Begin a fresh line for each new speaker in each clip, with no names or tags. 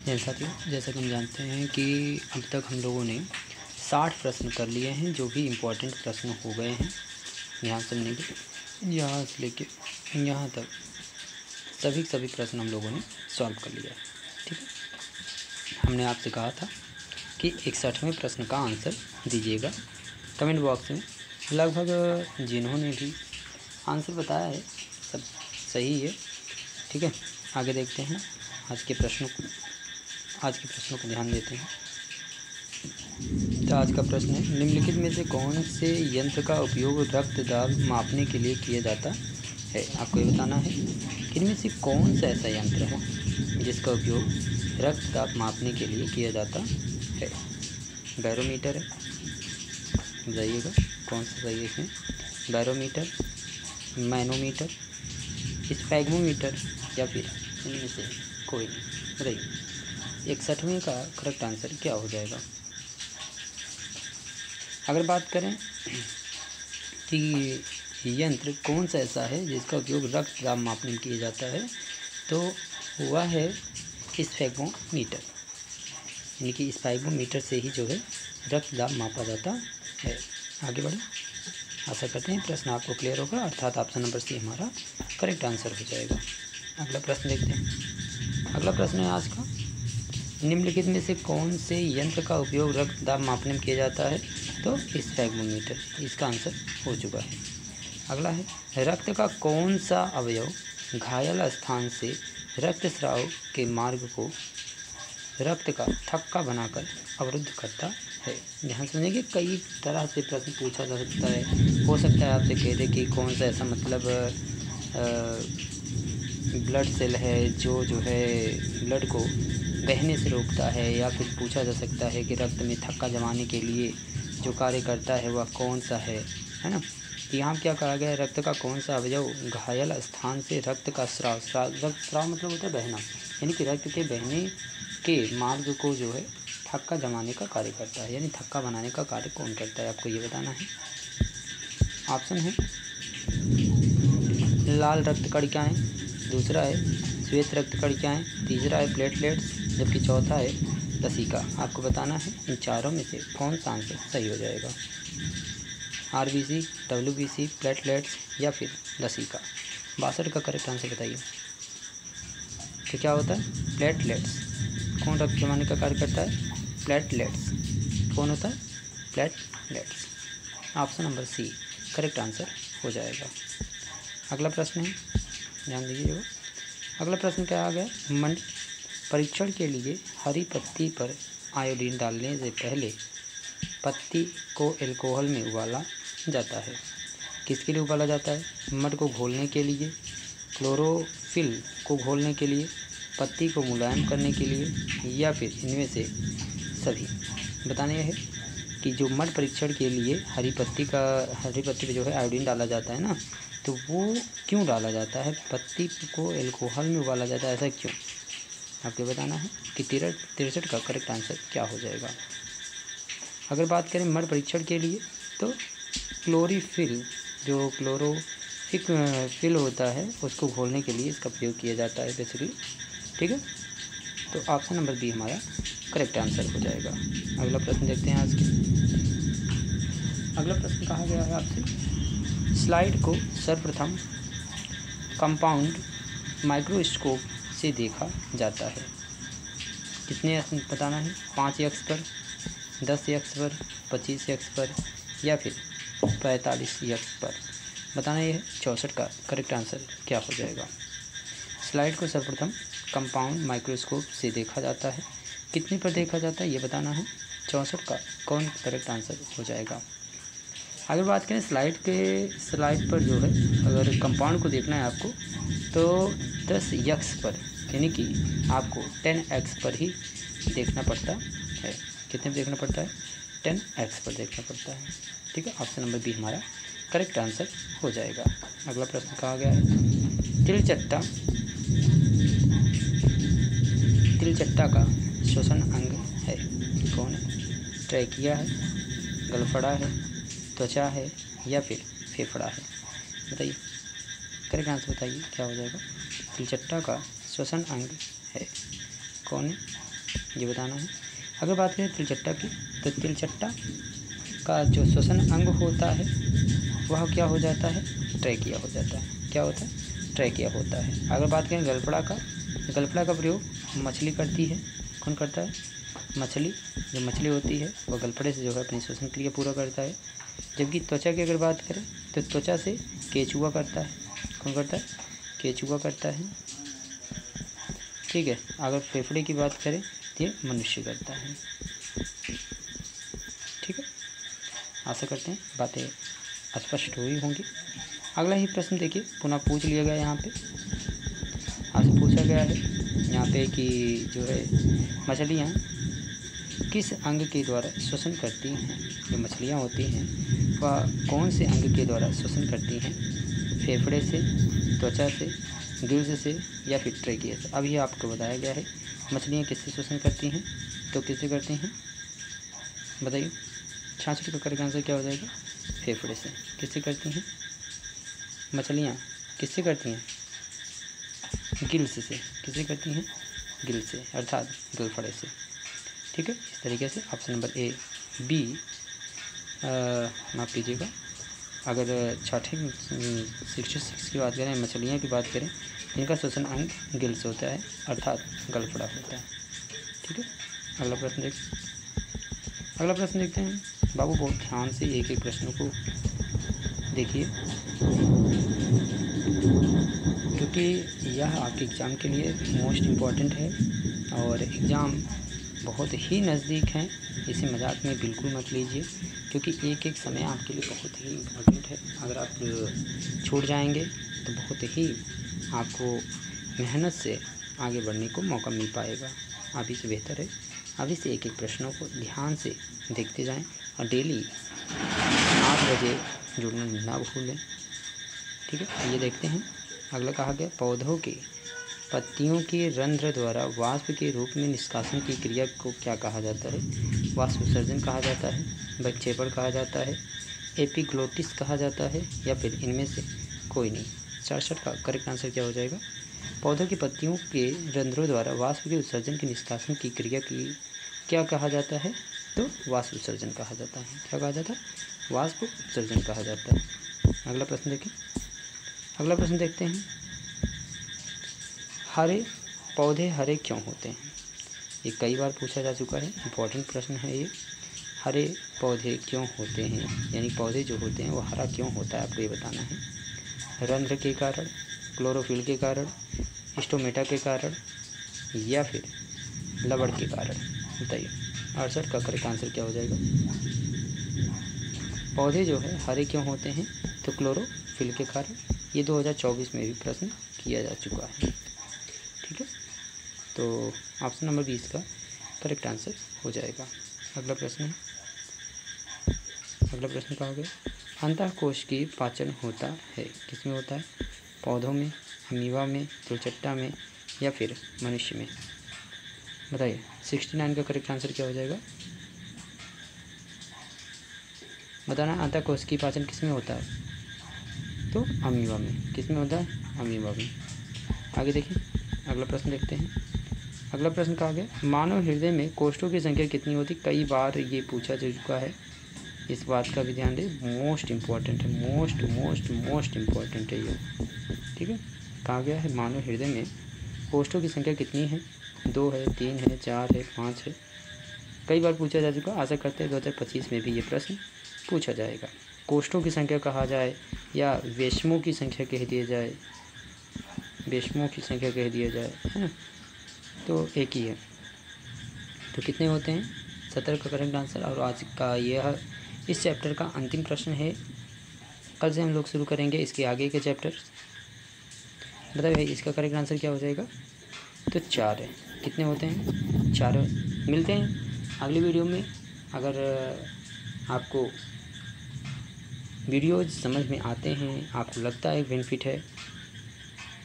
जैसा कि हम जानते हैं कि अब तक हम लोगों ने 60 प्रश्न कर लिए हैं, जो भी इम्पोर्टेंट प्रश्न हो गए हैं। यहाँ से लेके यहाँ से लेके यहाँ तक सभी प्रश्न हम लोगों ने सॉल्व कर लिया है। ठीक है, हमने आपसे कहा था कि 61वें प्रश्न का आंसर दीजिएगा कमेंट बॉक्स में। लगभग जिन्होंने भी आंसर बताया है सब सही है। ठीक है, आगे देखते हैं आज के प्रश्नों को ध्यान देते हैं। तो आज का प्रश्न है, निम्नलिखित में से कौन से यंत्र का उपयोग रक्तदाब मापने के लिए किया जाता है। आपको ये बताना है कि इनमें से कौन सा ऐसा यंत्र है जिसका उपयोग रक्तदाब मापने के लिए किया जाता है। बैरोमीटर है, बताइएगा कौन सा सही है इसमें। बैरोमीटर, मैनोमीटर, स्फैग्मोमीटर या फिर इनमें से कोई नहीं। बताइए 61वें का करेक्ट आंसर क्या हो जाएगा। अगर बात करें कि यंत्र कौन सा ऐसा है जिसका उपयोग रक्तदाब मापने में किया जाता है, तो वह है स्फैग्मोमीटर। यानी कि स्फैग्मोमीटर से ही जो है रक्तदाब मापा जाता है। आगे बढ़े, आशा करते हैं प्रश्न आपको क्लियर होगा, अर्थात ऑप्शन नंबर सी हमारा करेक्ट आंसर हो जाएगा। अगला प्रश्न देखते हैं। अगला प्रश्न है आज का, निम्नलिखित में से कौन से यंत्र का उपयोग रक्तदाब मापने में किया जाता है। तो स्फैग्मोमीटर, इसका आंसर हो चुका है। अगला है, रक्त का कौन सा अवयव घायल स्थान से रक्तस्राव के मार्ग को रक्त का थक्का बनाकर अवरुद्ध करता है। ध्यान समझेंगे, कई तरह से प्रश्न पूछा जा सकता है। हो सकता है आपसे कह दे कि कौन सा ऐसा मतलब ब्लड सेल है जो है ब्लड को बहने से रोकता है, या फिर पूछा जा सकता है कि रक्त में थक्का जमाने के लिए जो कार्य करता है वह कौन सा है ना। तो यहाँ क्या कहा गया है, रक्त का कौन सा अवयव घायल स्थान से रक्त का स्राव मतलब होता है बहना, यानी कि रक्त के बहने के मार्ग को जो है थक्का जमाने का कार्य करता है, यानी थक्का बनाने का कार्य कौन करता है, आपको ये बताना है। ऑप्शन है लाल रक्त कणिकाएं, दूसरा है श्वेत रक्त कणिकाएं, तीसरा है प्लेटलेट्स, जबकि चौथा है लसिका। आपको बताना है इन चारों में से कौन सा आंसर सही हो जाएगा। आरबीसी, डब्ल्यूबीसी, प्लेटलेट्स या फिर लसिका। 62 का करेक्ट आंसर बताइए। तो क्या होता है प्लेटलेट्स। कौन रक्त जमाने का कार्य करता है, प्लेटलेट्स। कौन होता है, platelets. Option number C correct answer हो जाएगा। अगला प्रश्न है, ध्यान दीजिएगा। अगला प्रश्न क्या आ गया, मंड परीक्षण के लिए हरी पत्ती पर आयोडीन डालने से पहले पत्ती को एल्कोहल में उबाला जाता है। किसके लिए उबाला जाता है, मड को घोलने के लिए, क्लोरोफिल को घोलने के लिए, पत्ती को मुलायम करने के लिए, या फिर इनमें से सभी। बताना यह है कि जो मड परीक्षण के लिए हरी पत्ती पे जो है आयोडीन डाला जाता है ना, तो वो क्यों डाला जाता है, पत्ती को एल्कोहल में उबाला जाता है, ऐसा क्यों, आपको बताना है कि 63 का करेक्ट आंसर क्या हो जाएगा। अगर बात करें मड परीक्षण के लिए, तो क्लोरोफिल जो क्लोरोफिल होता है उसको घोलने के लिए इसका प्रयोग किया जाता है बेसिकली। ठीक है, तो ऑप्शन नंबर बी हमारा करेक्ट आंसर हो जाएगा। अगला प्रश्न देखते हैं आज के। अगला प्रश्न कहा गया है आपसे, स्लाइड को सर्वप्रथम कंपाउंड माइक्रोस्कोप से देखा जाता है। कितने बताना है, 5x पर, 10x पर, 25x पर या फिर 45x पर। बताना ये है 64 का करेक्ट आंसर क्या हो जाएगा। स्लाइड को सर्वप्रथम कंपाउंड माइक्रोस्कोप से देखा जाता है, कितने पर देखा जाता है ये बताना है। 64 का कौन करेक्ट आंसर हो जाएगा। अगर बात करें स्लाइड पर जो है अगर कंपाउंड को देखना है आपको, तो 10x पर, यानी कि आपको 10x पर ही देखना पड़ता है। कितने पर देखना पड़ता है, 10x पर देखना पड़ता है। ठीक है, ऑप्शन नंबर बी हमारा करेक्ट आंसर हो जाएगा। अगला प्रश्न कहा गया है, तिलचट्टा का श्वसन अंग है, कौन है, ट्रैकिया है, गलफड़ा है, त्वचा है या फिर फेफड़ा है। बताइए करेक्ट आंसर बताइए क्या हो जाएगा। तिलचट्टा का श्वसन अंग है, कौन है, ये बताना है। अगर बात करें तिलचट्टा की, तो तिलचट्टा का जो श्वसन अंग होता है वह क्या हो जाता है, ट्रैकिया हो जाता है। क्या होता है, ट्रैकिया होता है। अगर बात करें गलफड़ा का, गलफड़ा का प्रयोग मछली करती है। कौन करता है, मछली। जो मछली होती है वह गलफड़े से जो है अपनी श्वसन क्रिया पूरा करता है। जबकि त्वचा की अगर बात करें तो त्वचा से केचुआ करता है। कौन करता है, केचुआ करता है। ठीक है। अगर फेफड़े की बात करें तो ये मनुष्य करता है। ठीक है, आशा करते हैं बातें स्पष्ट हुई होंगी। अगला ही प्रश्न देखिए, पुनः पूछ लिया गया यहाँ पे, आपसे पूछा गया है यहाँ पे कि जो है मछलियाँ किस अंग के द्वारा श्वसन करती हैं। जो मछलियाँ होती हैं वह कौन से अंग के द्वारा श्वसन करती हैं, फेफड़े से, त्वचा से, गिल्स से या फिर ट्रेकिया से। अभी आपको बताया गया है मछलियाँ किससे श्वसन करती हैं, तो किससे करती हैं बताइए। 66 का करेक्ट आंसर क्या हो जाएगा, फेफड़े से। किससे करती हैं मछलियाँ, किससे करती हैं, गिल्स से। किससे करती हैं, गिल्स से, अर्थात गलफड़े से। ठीक है, इस तरीके से ऑप्शन नंबर ए बी माफ़ कीजिएगा। अगर 66 की बात करें, मछलियाँ की बात करें, इनका श्वसन अंग गिल्स होता है अर्थात गलफड़ा होता है। ठीक है, अगला प्रश्न देखते हैं। बाबू बहुत ध्यान से एक एक प्रश्नों को देखिए, क्योंकि यह आपके एग्ज़ाम के लिए मोस्ट इम्पॉर्टेंट है और एग्ज़ाम बहुत ही नज़दीक हैं। इसे मजाक में बिल्कुल मत लीजिए, क्योंकि एक एक समय आपके लिए बहुत ही इम्पोर्टेंट है। अगर आप छूट जाएंगे तो बहुत ही आपको मेहनत से आगे बढ़ने को मौका मिल पाएगा। अभी से बेहतर है अभी से एक एक प्रश्नों को ध्यान से देखते जाएं और डेली 8 बजे जुड़ना ना भूलें। ठीक है, ये देखते हैं। अगला कहा गया, पौधों के पत्तियों के रंध्र द्वारा वाष्प के रूप में निष्कासन की क्रिया को क्या कहा जाता है। वाष्प विसर्जन कहा जाता है, विक्षेपण कहा जाता है, एपिग्लोटिस कहा जाता है या फिर इनमें से कोई नहीं। 67 का करेक्ट आंसर क्या हो जाएगा, पौधों की पत्तियों के रंध्रों द्वारा वाष्प के उत्सर्जन की निष्कासन की क्रिया की क्या कहा जाता है, तो वाष्प उत्सर्जन कहा जाता है। क्या कहा जाता है, वाष्प उत्सर्जन कहा जाता है। अगला प्रश्न देखें, अगला प्रश्न देखते हैं। हरे पौधे हरे क्यों होते हैं, ये कई बार पूछा जा चुका है, इम्पोर्टेंट प्रश्न है ये। हरे पौधे क्यों होते हैं, यानी पौधे जो होते हैं वो हरा क्यों होता है, आपको ये बताना है। रंध्र के कारण, क्लोरोफिल के कारण, स्टोमेटा के कारण या फिर लवण के कारण, बताइए। 68 का करेक्ट आंसर क्या हो जाएगा, पौधे जो है हरे क्यों होते हैं, तो क्लोरोफिल के कारण। ये 2024 में भी प्रश्न किया जा चुका है। ठीक है, तो ऑप्शन नंबर 20 का करेक्ट आंसर हो जाएगा। अगला प्रश्न है, अगला प्रश्न कहा गया, अंतःकोश की पाचन होता है, किसमें होता है, पौधों में, अमीबा में, तिलचट्टा में या फिर मनुष्य में, बताइए। 69 का करेक्ट आंसर क्या हो जाएगा, बताना। अंतःकोश की पाचन किसमें होता है, तो अमीबा में। किसमें होता है, अमीबा में। आगे देखिए, अगला प्रश्न देखते हैं। अगला प्रश्न कहा गया, मानव हृदय में कोष्ठों की संख्या कितनी होती, कई बार ये पूछा जा चुका है, इस बात का भी ध्यान दें, मोस्ट इम्पॉर्टेंट है, मोस्ट इम्पॉर्टेंट है ये। ठीक है, कहा गया है मानव हृदय में कोष्ठों की संख्या कितनी है, 2 है, 3 है, 4 है, 5 है। कई बार पूछा जा चुका, आशा करते हैं 2025 में भी ये प्रश्न पूछा जाएगा। कोष्ठों की संख्या कहा जाए या वेश्मों की संख्या कह दिया जाए, वेश्मों की संख्या कह दिया जाए, है ना, तो एक ही है। तो कितने होते हैं, 17 का करेक्ट आंसर। और आज का यह इस चैप्टर का अंतिम प्रश्न है। कल से हम लोग शुरू करेंगे इसके आगे के चैप्टर। बताइए भाई, इसका करेक्ट आंसर क्या हो जाएगा, तो 4 है। कितने होते हैं, 4। मिलते हैं अगली वीडियो में। अगर आपको वीडियोज समझ में आते हैं, आपको लगता है बेनिफिट है,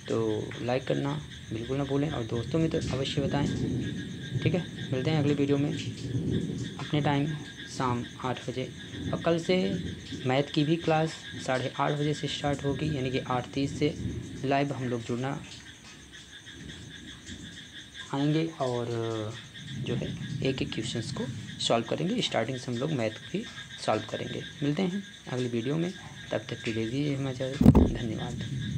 तो लाइक करना बिल्कुल ना भूलें और दोस्तों में तो अवश्य बताएं। ठीक है, मिलते हैं अगली वीडियो में अपने टाइम शाम 8 बजे। और कल से मैथ की भी क्लास 8:30 बजे से स्टार्ट होगी, यानी कि 8:30 से लाइव हम लोग जुड़ना आएंगे और जो है एक एक क्वेश्चंस को सॉल्व करेंगे। स्टार्टिंग से हम लोग मैथ भी सॉल्व करेंगे। मिलते हैं अगली वीडियो में, तब तक के लिए दीजिए हमें इजाज़त। धन्यवाद।